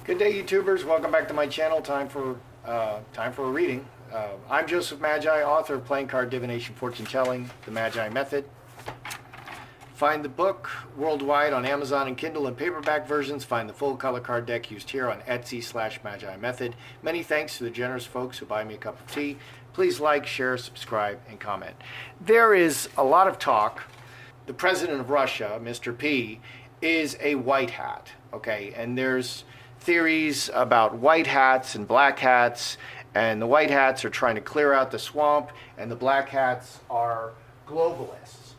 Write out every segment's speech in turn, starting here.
Good day, YouTubers. Welcome back to my channel. Time for a reading. I'm Joseph Magi, author of Playing Card Divination, Fortune Telling, The Magi Method. Find the book worldwide on Amazon and Kindle and paperback versions. Find the full color card deck used here on Etsy/Magi Method. Many thanks to the generous folks who buy me a cup of tea. Please like, share, subscribe, and comment. There is a lot of talk. The president of Russia, Mr. P, is a white hat, okay? And there's theories about white hats and black hats, and the white hats are trying to clear out the swamp, and the black hats are globalists.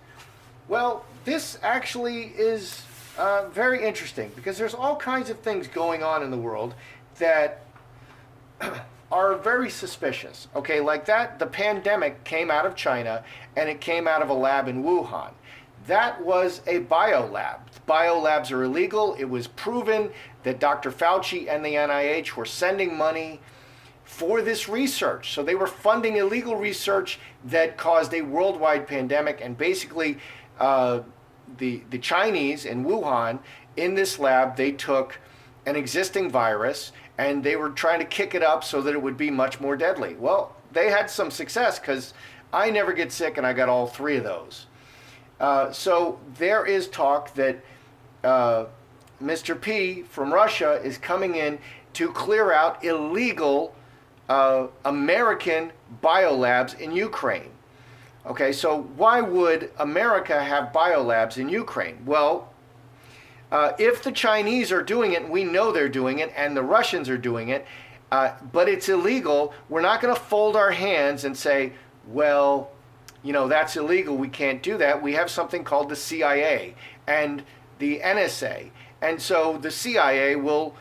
Well, this actually is very interesting because there's all kinds of things going on in the world that are very suspicious. Okay, like that, the pandemic came out of China and it came out of a lab in Wuhan. That was a biolab. Biolabs are illegal. It was proven that Dr. Fauci and the NIH were sending money for this research. So they were funding illegal research that caused a worldwide pandemic. And basically, the Chinese in Wuhan, in this lab, they took an existing virus and they were trying to kick it up so that it would be much more deadly. Well, they had some success because I never get sick and I got all three of those. So there is talk that Mr. P from Russia is coming in to clear out illegal American biolabs in Ukraine. Okay, so why would America have biolabs in Ukraine? Well, if the Chinese are doing it, we know they're doing it, and the Russians are doing it, but it's illegal, we're not going to fold our hands and say, well, you know, that's illegal, we can't do that. We have something called the CIA and the NSA. And so the CIA will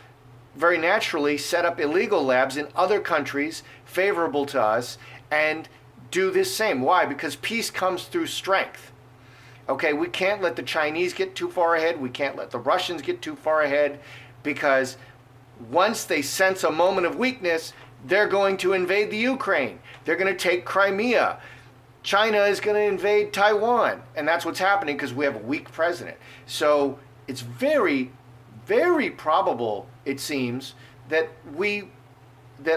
very naturally set up illegal labs in other countries favorable to us and do this same. Why? Because peace comes through strength. Okay, we can't let the Chinese get too far ahead. We can't let the Russians get too far ahead, because once they sense a moment of weakness, they're going to invade the Ukraine. They're going to take Crimea. China is going to invade Taiwan, and that's what's happening because we have a weak president. So it's very, very probable, it seems, that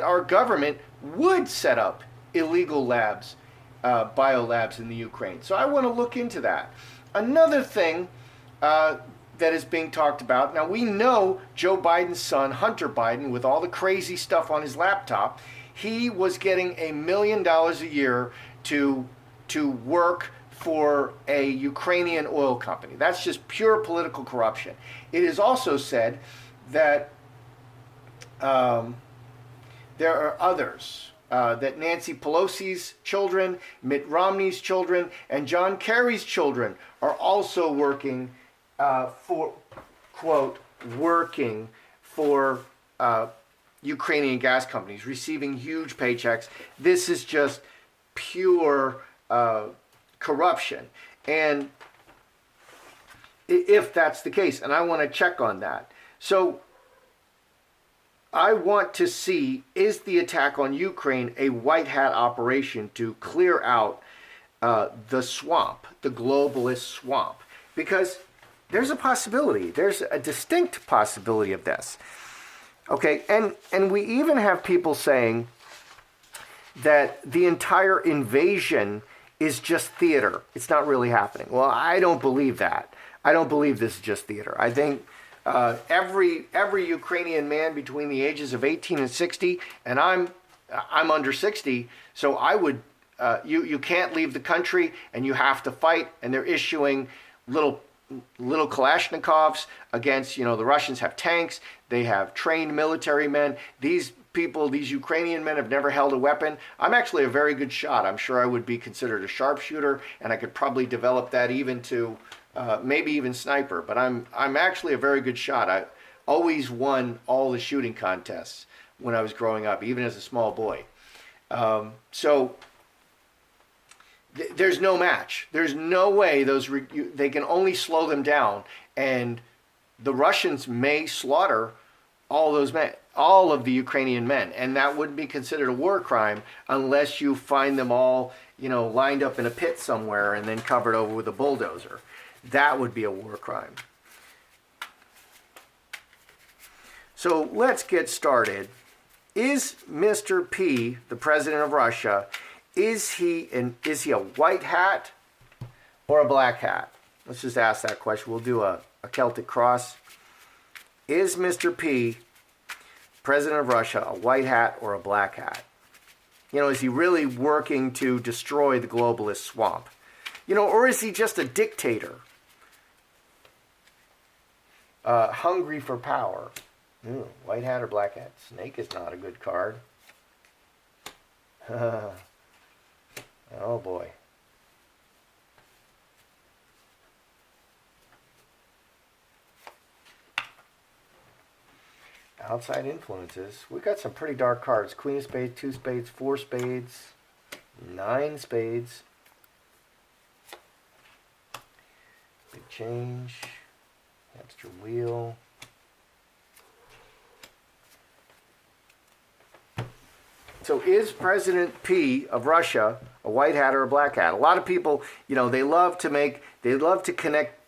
our government would set up illegal labs, biolabs in the Ukraine. So I want to look into that. Another thing that is being talked about, now we know Joe Biden's son, Hunter Biden, with all the crazy stuff on his laptop, he was getting $1 million a year to work for a Ukrainian oil company. That's just pure political corruption. It is also said that there are others, that Nancy Pelosi's children, Mitt Romney's children, and John Kerry's children are also working for, quote, working for Ukrainian gas companies, receiving huge paychecks. This is just pure corruption. And if that's the case, and I want to check on that. So I want to see, is the attack on Ukraine a white hat operation to clear out the swamp, the globalist swamp? Because there's a possibility, there's a distinct possibility of this. Okay, and we even have people saying that the entire invasion is just theater. It's not really happening. Well, I don't believe that. I don't believe this is just theater. I think every Ukrainian man between the ages of 18 and 60, and I'm under 60, so I would, you can't leave the country and you have to fight, and they're issuing little Kalashnikovs against, you know, the Russians have tanks, they have trained military men. These people, these Ukrainian men, have never held a weapon. I'm actually a very good shot. I'm sure I would be considered a sharpshooter, and I could probably develop that even to maybe even sniper. But I'm actually a very good shot. I always won all the shooting contests when I was growing up, even as a small boy. So there's no match. There's no way they can only slow them down, and the Russians may slaughter all those men, all of the Ukrainian men, and that wouldn't be considered a war crime unless you find them all, you know, lined up in a pit somewhere and then covered over with a bulldozer. That would be a war crime. So let's get started. Is Mr. P, the president of Russia, is he a white hat or a black hat? Let's just ask that question. We'll do a Celtic cross. Is Mr. P, president of Russia, a white hat or a black hat? You know, is he really working to destroy the globalist swamp? You know, or is he just a dictator? Hungry for power. Ooh, white hat or black hat? Snake is not a good card. Oh boy. Outside influences. We got some pretty dark cards. Queen of spades, 2 spades, 4 spades, 9 spades. Big change. Hamster wheel. So is President P of Russia a white hat or a black hat? A lot of people, you know, they love to connect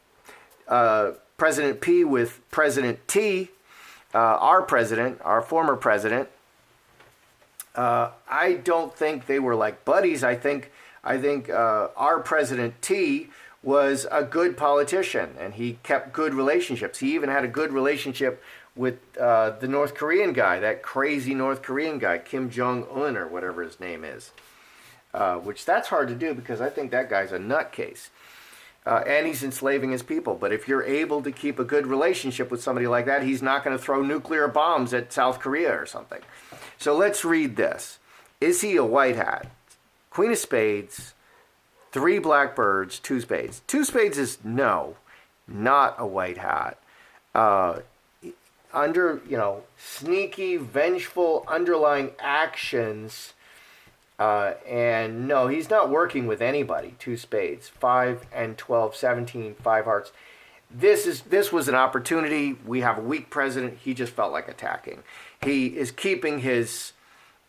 President P with President T, our president, our former president. I don't think they were like buddies. I think our President T was a good politician, and he kept good relationships. He even had a good relationship with the North Korean guy, that crazy North Korean guy, Kim Jong-un or whatever his name is, which that's hard to do because I think that guy's a nutcase. And he's enslaving his people. But if you're able to keep a good relationship with somebody like that, he's not going to throw nuclear bombs at South Korea or something. So let's read this. Is he a white hat? Queen of spades, 3 blackbirds, 2 spades. 2 spades is no, not a white hat. Under, you know, sneaky, vengeful, underlying actions. And no, he's not working with anybody. 2 spades, 5 and 12, 17, 5 hearts. This was an opportunity. We have a weak president. He just felt like attacking. He is keeping his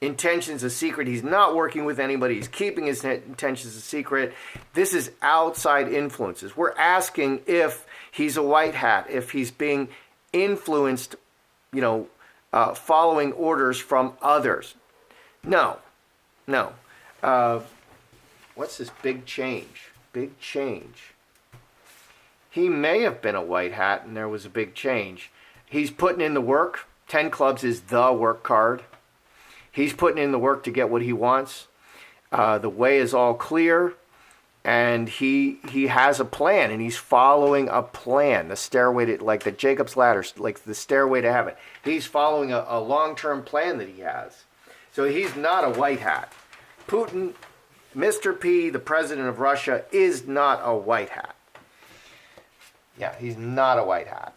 intentions a secret. He's not working with anybody. He's keeping his intentions a secret. This is outside influences. We're asking if he's a white hat, if he's being influenced, you know, following orders from others. No. What's this big change? Big change. He may have been a white hat and there was a big change. He's putting in the work. 10 clubs is the work card. He's putting in the work to get what he wants. The way is all clear. And he has a plan, and he's following a plan. The stairway to, like the Jacob's ladder, like the stairway to heaven. He's following a long-term plan that he has. So he's not a white hat. Putin, Mr. P, the president of Russia, is not a white hat. Yeah, he's not a white hat.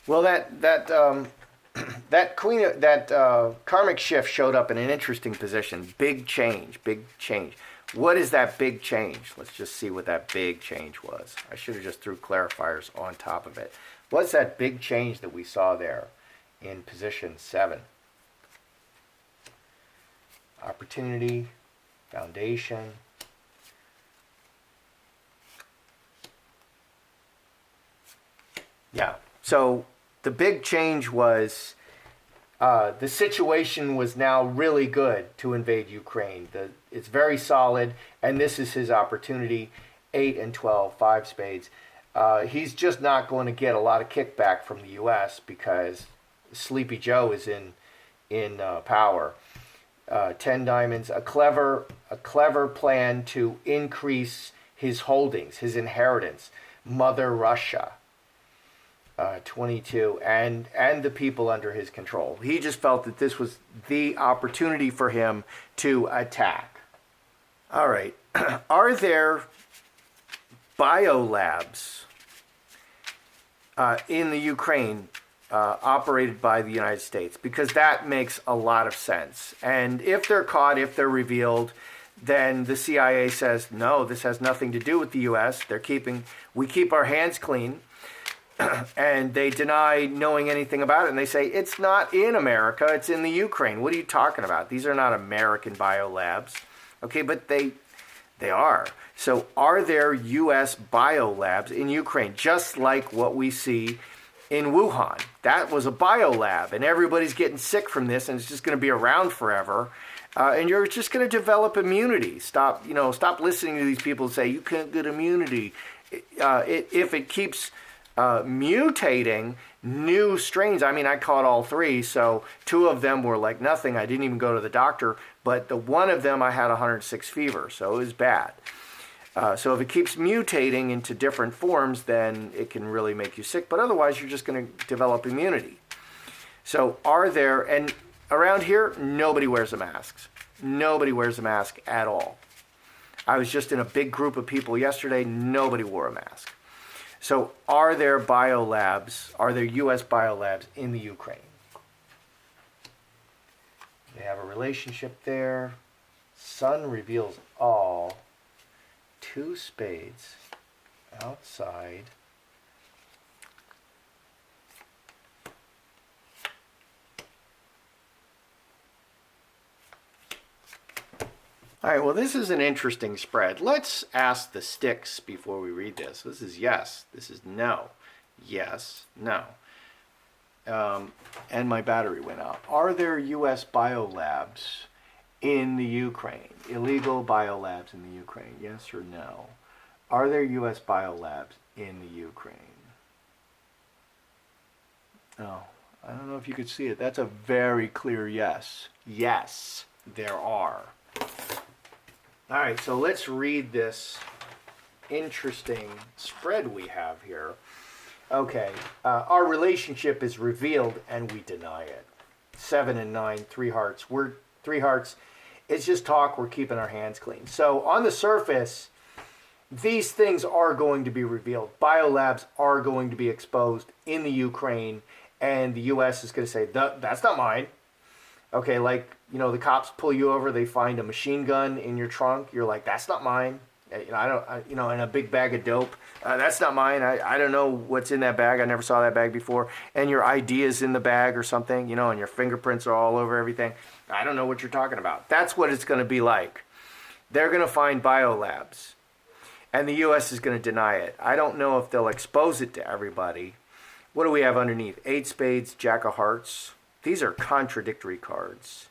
Well, that karmic shift showed up in an interesting position. Big change, big change. What is that big change? Let's just see what that big change was. I should have just threw clarifiers on top of it. What's that big change that we saw there in position 7? Opportunity, foundation. Yeah, so the big change was the situation was now really good to invade Ukraine. It's very solid, and this is his opportunity. 8 and 12, 5 spades. He's just not going to get a lot of kickback from the U.S. because Sleepy Joe is in power. 10 diamonds, a clever plan to increase his holdings, his inheritance. Mother Russia. 22, and the people under his control. He just felt that this was the opportunity for him to attack. All right. Are there biolabs in the Ukraine operated by the United States? Because that makes a lot of sense. And if they're caught, if they're revealed, then the CIA says, no, this has nothing to do with the U.S. We keep our hands clean. And they deny knowing anything about it, and they say, it's not in America, it's in the Ukraine. What are you talking about? These are not American biolabs. Okay, but they are. So are there U.S. biolabs in Ukraine, just like what we see in Wuhan? that was a biolab, and everybody's getting sick from this, and it's just going to be around forever. And you're just going to develop immunity. Stop listening to these people say you can't get immunity. If it keeps mutating, new strains. I mean, I caught all three, so 2 of them were like nothing. I didn't even go to the doctor, but the one of them I had 106 fever, so it was bad. So if it keeps mutating into different forms, then it can really make you sick. But otherwise, you're just going to develop immunity. So and around here, nobody wears a mask. Nobody wears a mask at all. I was just in a big group of people yesterday. Nobody wore a mask. So are there biolabs, are there U.S. biolabs in the Ukraine? They have a relationship there. Sun reveals all. 2 spades outside. All right, well, this is an interesting spread. Let's ask the sticks before we read this. This is yes. This is no. Yes, no. And my battery went out. Are there U.S. biolabs in the Ukraine? Illegal biolabs in the Ukraine? Yes or no? Are there U.S. biolabs in the Ukraine? Oh, I don't know if you could see it. That's a very clear yes. Yes, there are. All right, so let's read this interesting spread we have here. Okay, our relationship is revealed and we deny it. 7 and 9, 3 hearts. We're 3 hearts. It's just talk. We're keeping our hands clean. So on the surface, these things are going to be revealed. Biolabs are going to be exposed in the Ukraine, and the U.S. is going to say, that's not mine. Okay, like, the cops pull you over, they find a machine gun in your trunk. You're like, that's not mine. In a big bag of dope. That's not mine. I don't know what's in that bag. I never saw that bag before. And your ID is in the bag or something, and your fingerprints are all over everything. I don't know what you're talking about. That's what it's going to be like. They're going to find biolabs, and the U.S. is going to deny it. I don't know if they'll expose it to everybody. What do we have underneath? 8 spades, Jack of hearts. These are contradictory cards.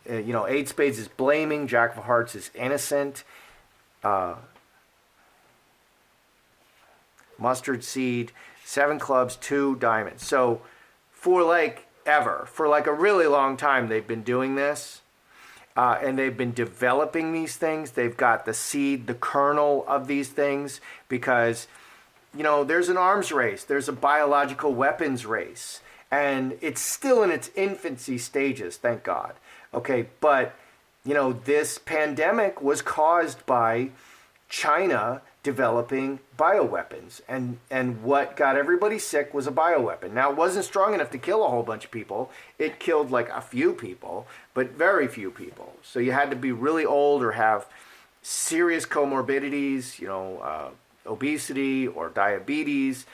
8 spades is blaming, Jack of hearts is innocent. Mustard seed, 7 clubs, 2 diamonds. So for a really long time, they've been doing this. And they've been developing these things. They've got the seed, the kernel of these things, because, there's an arms race. There's a biological weapons race. And it's still in its infancy stages, thank God. Okay, but, this pandemic was caused by China developing bioweapons. And what got everybody sick was a bioweapon. Now, it wasn't strong enough to kill a whole bunch of people. It killed like a few people, but very few people. So you had to be really old or have serious comorbidities, obesity or diabetes.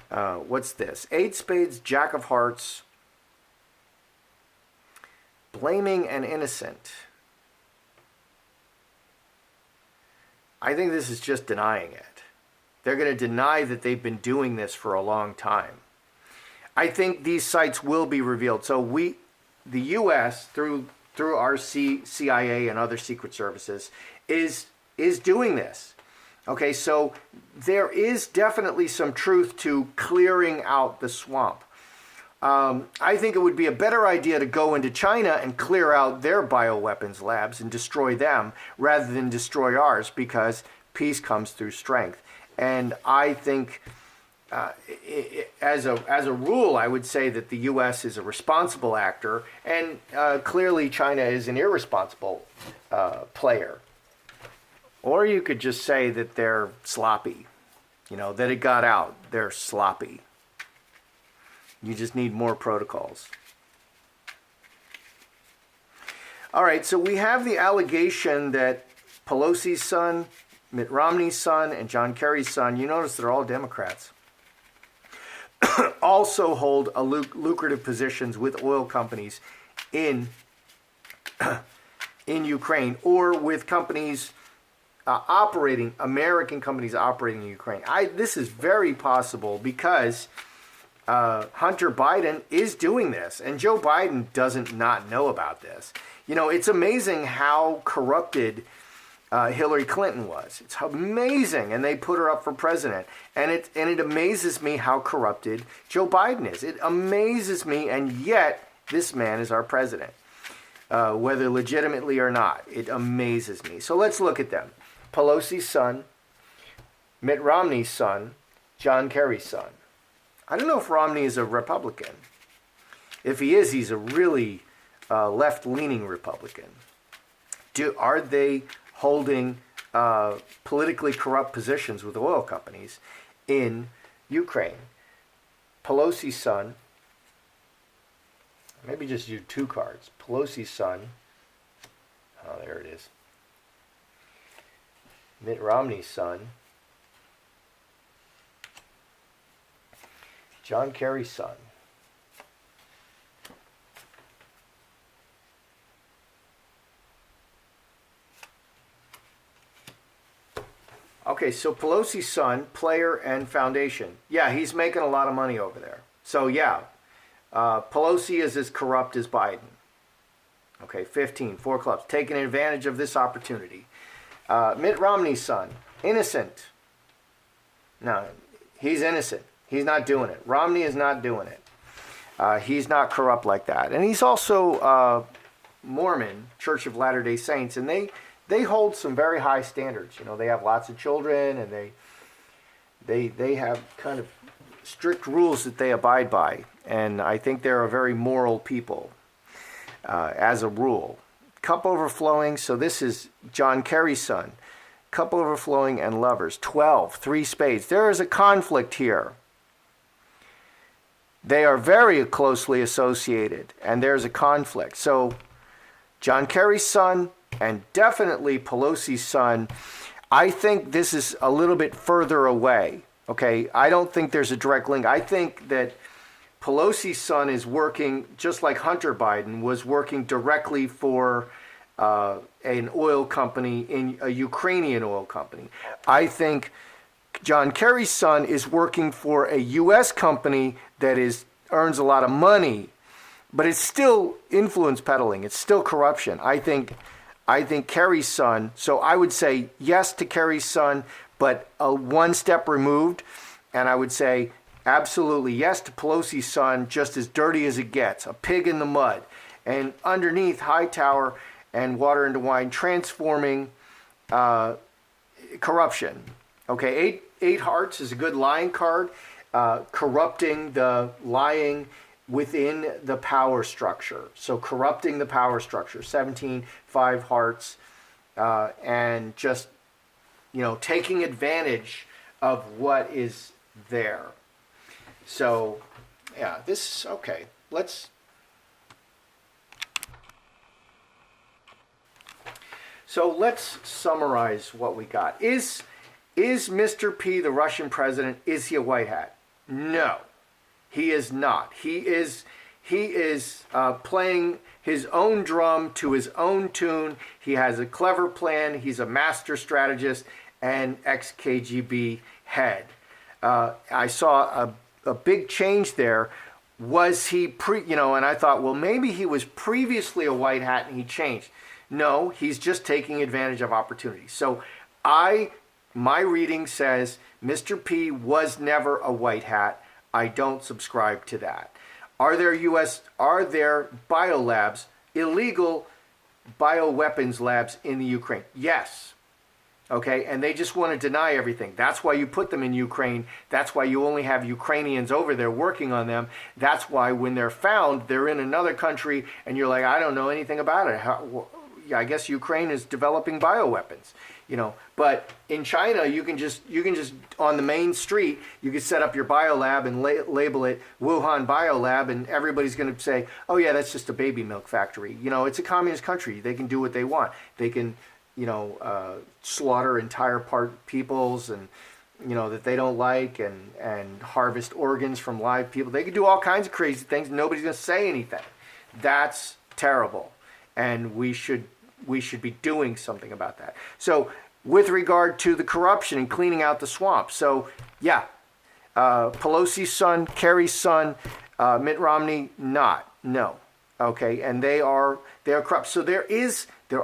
What's this? 8 spades, Jack of hearts, blaming and innocent. I think this is just denying it. They're going to deny that they've been doing this for a long time. I think these sites will be revealed. So the U.S., through our CIA and other secret services, is doing this. Okay, so there is definitely some truth to clearing out the swamp. I think it would be a better idea to go into China and clear out their bioweapons labs and destroy them rather than destroy ours, because peace comes through strength. And I think, as a rule, I would say that the U.S. is a responsible actor, and clearly China is an irresponsible player. Or you could just say that they're sloppy, that it got out. They're sloppy. You just need more protocols. All right, so we have the allegation that Pelosi's son, Mitt Romney's son, and John Kerry's son, you notice they're all Democrats, also hold lucrative positions with oil companies in Ukraine, or with companies American companies operating in Ukraine. This is very possible because Hunter Biden is doing this, and Joe Biden doesn't not know about this. You know, it's amazing how corrupted Hillary Clinton was. It's amazing, and they put her up for president. And it amazes me how corrupted Joe Biden is. It amazes me, and yet this man is our president, whether legitimately or not. It amazes me. So let's look at them. Pelosi's son, Mitt Romney's son, John Kerry's son. I don't know if Romney is a Republican. If he is, he's a really left-leaning Republican. Are they holding politically corrupt positions with oil companies in Ukraine? Pelosi's son, maybe just do two cards. Pelosi's son, oh, there it is. Mitt Romney's son, John Kerry's son. Okay, so Pelosi's son, player and foundation. Yeah, he's making a lot of money over there. So yeah, Pelosi is as corrupt as Biden. Okay, 15, 4 clubs, taking advantage of this opportunity. Mitt Romney's son, innocent. No, he's innocent. He's not doing it. Romney is not doing it. He's not corrupt like that. And he's also Mormon, Church of Latter-day Saints, and they hold some very high standards. You know, they have lots of children, and they have kind of strict rules that they abide by. And I think they're a very moral people, as a rule. Cup overflowing, so this is John Kerry's son. Cup overflowing and lovers. 12, 3 spades. There is a conflict here. They are very closely associated, and there's a conflict. So John Kerry's son and definitely Pelosi's son, I think this is a little bit further away. Okay, I don't think there's a direct link. I think that Pelosi's son is working, just like Hunter Biden was working directly for an oil company, in a Ukrainian oil company. I think John Kerry's son is working for a U.S. company that earns a lot of money, but it's still influence peddling. It's still corruption. I think Kerry's son, so I would say yes to Kerry's son, but one step removed, and I would say absolutely yes to Pelosi's son, just as dirty as it gets, a pig in the mud. And underneath, Hightower and Water into Wine, transforming corruption. Okay, eight hearts is a good lying card, corrupting the lying within the power structure. So corrupting the power structure, 17, 5 hearts, and just, you know, taking advantage of what is there. So, yeah, this, okay, So let's summarize what we got. Is Mr. P the Russian president? Is he a white hat? No, he is not. He is playing his own drum to his own tune. He has a clever plan. He's a master strategist and ex-KGB head. I saw a big change there. Was he and I thought, well, maybe he was previously a white hat and he changed. No, he's just taking advantage of opportunities. So my reading says Mr. P was never a white hat. I don't subscribe to that. Are there biolabs, illegal bioweapons labs in the Ukraine? Yes. Okay, and they just want to deny everything. That's why you put them in Ukraine. That's why you only have Ukrainians over there working on them. That's why when they're found, they're in another country, and you're like, I don't know anything about it. I guess Ukraine is developing bioweapons, But in China, you can just on the main street, you can set up your biolab and label it Wuhan Biolab, and everybody's going to say, oh yeah, that's just a baby milk factory. It's a communist country. They can do what they want. They can, slaughter entire peoples and that they don't like, and harvest organs from live people. They can do all kinds of crazy things. Nobody's going to say anything. That's terrible, and we should be doing something about that. So with regard to the corruption and cleaning out the swamp, so yeah, Pelosi's son, Kerry's son, Mitt Romney, not. No. Okay, and they are corrupt. So there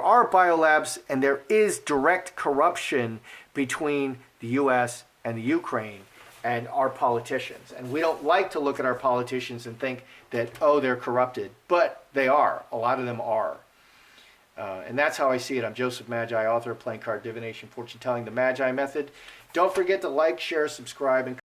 are biolabs, and there is direct corruption between the U.S. and the Ukraine and our politicians. And we don't like to look at our politicians and think that, oh, they're corrupted, but they are. A lot of them are. And that's how I see it. I'm Joseph Magi, author of Playing Card Divination, Fortune Telling, the Magi Method. Don't forget to like, share, subscribe, and